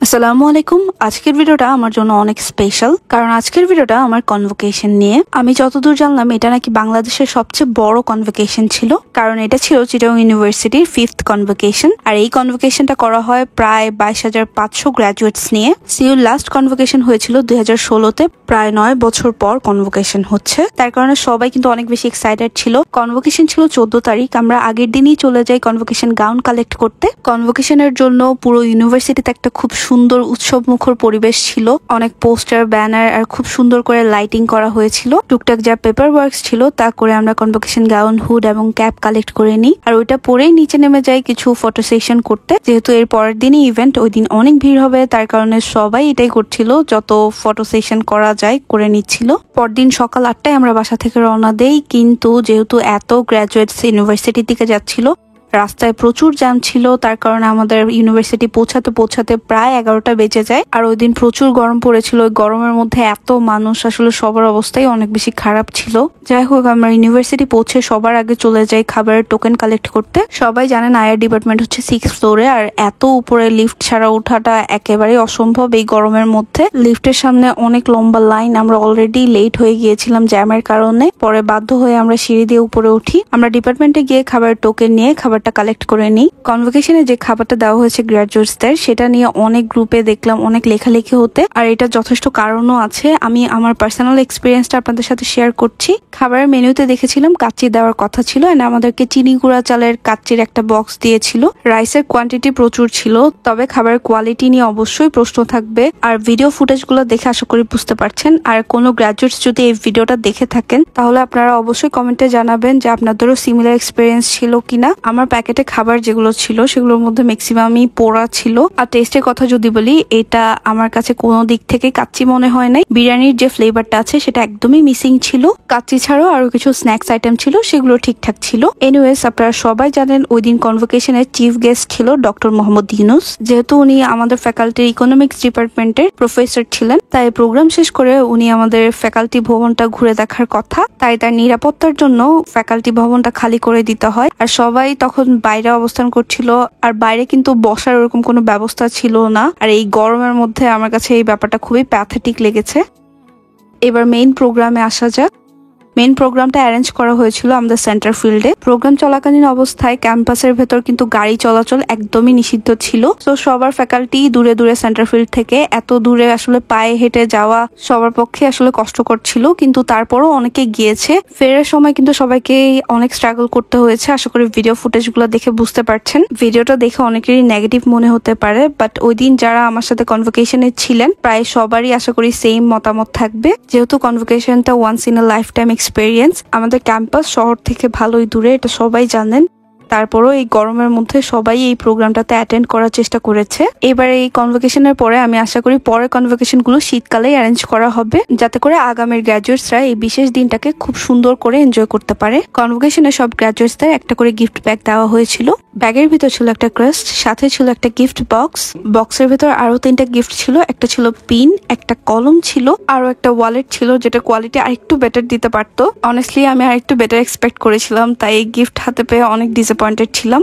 আসসালামু আলাইকুম। আজকের ভিডিওটা আমার জন্য অনেক স্পেশাল, কারণ আজকের ভিডিওটা আমার কনভোকেশন নিয়ে। আমি যতদূর জানলাম এটা নাকি বাংলাদেশের সবচেয়ে বড় কনভোকেশন ছিল, কারণ এটা ছিল চিটাগং ইউনিভার্সিটির 5th কনভোকেশন। আর এই কনভোকেশনটা করা হয় প্রায় 22,500 গ্রাজুয়েটস নিয়ে। সিউর লাস্ট কনভোকেশন হয়েছিল 2016-তে, প্রায় 9 বছর পর কনভোকেশন হচ্ছে। তার কারণে সবাই কিন্তু অনেক বেশি এক্সাইটেড ছিল। কনভোকেশন ছিল 14 তারিখ। আমরা আগের দিনই চলে যাই কনভোকেশন গাউন কালেক্ট করতে। কনভোকেশনের জন্য পুরো ইউনিভার্সিটিতে একটা খুব সুন্দর উৎসব মুখর পরিবেশ ছিল। অনেক পোস্টার, ব্যানার আর খুব সুন্দর করে লাইটিং করা হয়েছিল। টুকটাক যা পেপার ওয়ার্কস ছিল তা করে আমরা কনভোকেশন গাউন, হুড এবং ক্যাপ কালেক্ট করে নিই। আর ওইটা পরেই নিচে নেমে যাই কিছু ফটো সেশন করতে। যেহেতু এর পরের দিনই ইভেন্ট, ওই দিন অনেক ভিড় হবে, তার কারণে সবাই এটাই করছিল, যত ফটো সেশন করা যায় করে নিচ্ছিল। পরদিন সকাল 8টায় আমরা বাসা থেকে রওনা দেই, কিন্তু যেহেতু এত গ্রাজুয়েটস ইউনিভার্সিটির দিকে যাচ্ছিল, রাস্তায় প্রচুর জ্যাম ছিল। তার কারণে আমাদের ইউনিভার্সিটি পৌঁছাতে প্রায় 11টা বেজে যায়। আর ওই দিন প্রচুর গরম পড়েছিল। ওই গরমের মধ্যে এত মানুষ, আসলে সবার অবস্থাই অনেক বেশি খারাপ ছিল। যাই হোক, আমরা ইউনিভার্সিটি পৌঁছে সবার আগে চলে যাই খাবারের টোকেন কালেক্ট করতে। সবাই জানেন আয়ার ডিপার্টমেন্ট হচ্ছে 6th ফ্লোরে, আর এত উপরে লিফট ছাড়া ওঠাটা একেবারে অসম্ভব এই গরমের মধ্যে। লিফটের সামনে অনেক লম্বা লাইন। আমরা অলরেডি লেট হয়ে গিয়েছিলাম জ্যামের কারণে। পরে বাধ্য হয়ে আমরা সিঁড়ি দিয়ে উপরে উঠি। আমরা ডিপার্টমেন্টে গিয়ে খাবারের টোকেন নিয়ে খাবারটা কালেক্ট করে নিই। কনভোকেশনে যে খাবারটা দেওয়া হয়েছে গ্রাজুয়েটসদের, সেটা নিয়ে অনেক গ্রুপে দেখলাম অনেক লেখালেখি হতে। আর এটা যথেষ্ট কারণও আছে। আমি আমার পার্সোনাল এক্সপিরিয়েন্সটা আপনাদের সাথে শেয়ার করছি। খাবারের মেনুতে দেখেছিলাম কাচ্চি দেওয়ার কথা ছিল, এন্ড আমাদেরকে চিনি গুঁড়া চালের কাচ্চির একটা বক্স দিয়েছিল। রাইসের কোয়ান্টিটি প্রচুর ছিল, তবে খাবারের কোয়ালিটি নিয়ে অবশ্যই প্রশ্ন থাকবে। আর ভিডিও ফুটেজগুলো দেখে আশা করি বুঝতে পারছেন। আর কোনো গ্রাজুয়েটস যদি এই ভিডিওটা দেখে থাকেন, তাহলে আপনারা অবশ্যই কমেন্টে জানাবেন যে আপনাদেরও সিমিলার এক্সপিরিয়েন্স ছিল কিনা। আমার প্যাকেটে খাবার যেগুলো ছিল সেগুলোর মধ্যে ম্যাক্সিমামই পোড়া ছিল। আর টেস্টের কথা যদি বলি, এটা আমার কাছে কোনো দিক থেকে কাচ্চি মনে হয় নাই। বিরিয়ানির যে ফ্লেভারটা আছে সেটা একদমই মিসিং ছিল। কাচ্চি ছাড়াও আরো কিছু স্ন্যাক্স আইটেম ছিল, সেগুলো ঠিকঠাক ছিল। এনিওয়েজ, আপনারা সবাই জানেন ওই দিন কনভোকেশনের চিফ গেস্ট ছিল ডক্টর মোহাম্মদ ইউনুস। যেহেতু উনি আমাদের ফ্যাকাল্টির ইকোনমিক্স ডিপার্টমেন্টের প্রফেসর ছিলেন, তাই প্রোগ্রাম শেষ করে উনি আমাদের ফ্যাকাল্টি ভবনটা ঘুরে দেখার কথা। তাই তার নিরাপত্তার জন্য ফ্যাকাল্টি ভবনটা খালি করে দিতে হয়। আর সবাই তখন বাইরে অবস্থান করছিল, আর বাইরে কিন্তু বসার ওরকম কোনো ব্যবস্থা ছিল না। আর এই গরমের মধ্যে আমার কাছে এই ব্যাপারটা খুবই প্যাথেটিক লেগেছে। এবার মেইন প্রোগ্রামে আসা যাক। মেইন প্রোগ্রামটা অ্যারেঞ্জ করা হয়েছিল আমাদের সেন্টার ফিল্ডে। প্রোগ্রাম চলাকালীন অবস্থায় ক্যাম্পাসের ভেতর কিন্তু গাড়ি চলাচল একদমই নিষিদ্ধ ছিল। তো সবার ফ্যাকাল্টি দূরে দূরে সেন্টার ফিল্ড থেকে, এত দূরে আসলে পায়ে হেঁটে যাওয়া সবার পক্ষে আসলে কষ্টকর ছিল, কিন্তু তারপরও অনেকে গিয়েছে। ফেরার সময় কিন্তু সবাইকে অনেক স্ট্রাগল করতে হয়েছে। আশা করি ভিডিও ফুটেজগুলো দেখে বুঝতে পারছেন। ভিডিওটা দেখে অনেকেরই নেগেটিভ মনে হতে পারে, বাট ওই দিন যারা আমার সাথে কনভোকেশনে ছিলেন প্রায় সবারই আশা করি সেম মতামত থাকবে। যেহেতু কনভোকেশনটা once in a life time experience, আমাদের ক্যাম্পাস শহর থেকে ভালোই দূরে, এটা সবাই জানেন। তারপরও এই গরমের মধ্যে সবাই এই প্রোগ্রামটাতে অ্যাটেন্ড করার চেষ্টা করেছে। এবার এই কনভোকেশনের পরে আমি আশা করি পরের কনভোকেশন গুলো শীতকালে অ্যারেঞ্জ করা হবে, যাতে করে আগামীর গ্রাজুয়েটসরা এই বিশেষ দিনটাকে খুব সুন্দর করে এনজয় করতে পারে। কনভোকেশনে সব গ্রাজুয়েটসদের একটা করে গিফট ব্যাগ দেওয়া হয়েছিল। ব্যাগের ভিতর ছিল একটা ক্রাস্ট, সাথে ছিল একটা গিফট বক্স। বক্সের ভিতর আরো 3টা গিফট ছিল। একটা ছিল পিন, একটা কলম ছিল, আরো একটা ওয়ালেট ছিল, যেটা কোয়ালিটি আরেকটু বেটার দিতে পারতো। অনেস্টলি আমি আরেকটু বেটার এক্সপেক্ট করেছিলাম, তাই এই গিফট হাতে পেয়ে অনেক ডিসঅ্যাপয়েন্টেড ছিলাম।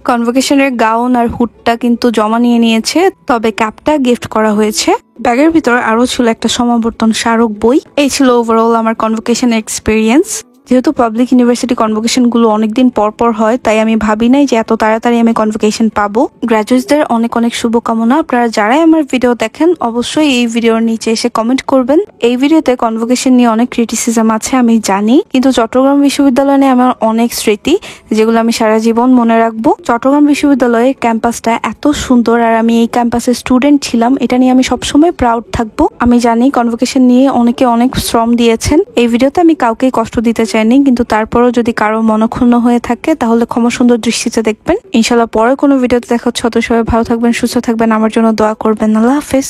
কনভোকেশনের গাউন আর হুডটা কিন্তু জমা নিয়ে নিয়েছে, তবে ক্যাপটা গিফট করা হয়েছে। ব্যাগের ভিতর আরো ছিল একটা সমাবর্তন স্মারক বই। এই ছিল ওভারঅল আমার কনভোকেশন এক্সপিরিয়েন্স। যেহেতু পাবলিক ইউনিভার্সিটি কনভোকেশন গুলো অনেকদিন পর হয়, তাই আমি ভাবি নাই যে এত তাড়াতাড়ি আমি কনভোকেশন পাবো। গ্রাজুয়েটসদের অনেক অনেক শুভকামনা। আপনারা যারাই আমার ভিডিও দেখেন অবশ্যই এই ভিডিওর নিচে এসে কমেন্ট করবেন। এই ভিডিওতে কনভোকেশন নিয়ে অনেক ক্রিটিসিজম আছে আমি জানি, কিন্তু চট্টগ্রাম বিশ্ববিদ্যালয় নিয়ে আমার অনেক স্মৃতি, যেগুলো আমি সারা জীবন মনে রাখবো। চট্টগ্রাম বিশ্ববিদ্যালয়ের ক্যাম্পাসটা এত সুন্দর, আর আমি এই ক্যাম্পাসের স্টুডেন্ট ছিলাম, এটা নিয়ে আমি সবসময় প্রাউড থাকবো। আমি জানি কনভোকেশন নিয়ে অনেকে অনেক শ্রম দিয়েছেন। এই ভিডিওতে আমি কাউকেই কষ্ট দিতে চাইনি, কিন্তু তারপরও যদি কারো মনক্ষুণ্ণ হয়ে থাকে তাহলে ক্ষমা সুন্দর দৃষ্টিতে দেখবেন। ইনশাল্লাহ পরে কোনো ভিডিওতে দেখা হচ্ছে। সবাই ভালো থাকবেন, সুস্থ থাকবেন, আমার জন্য দোয়া করবেন। আল্লাহ হাফেজ।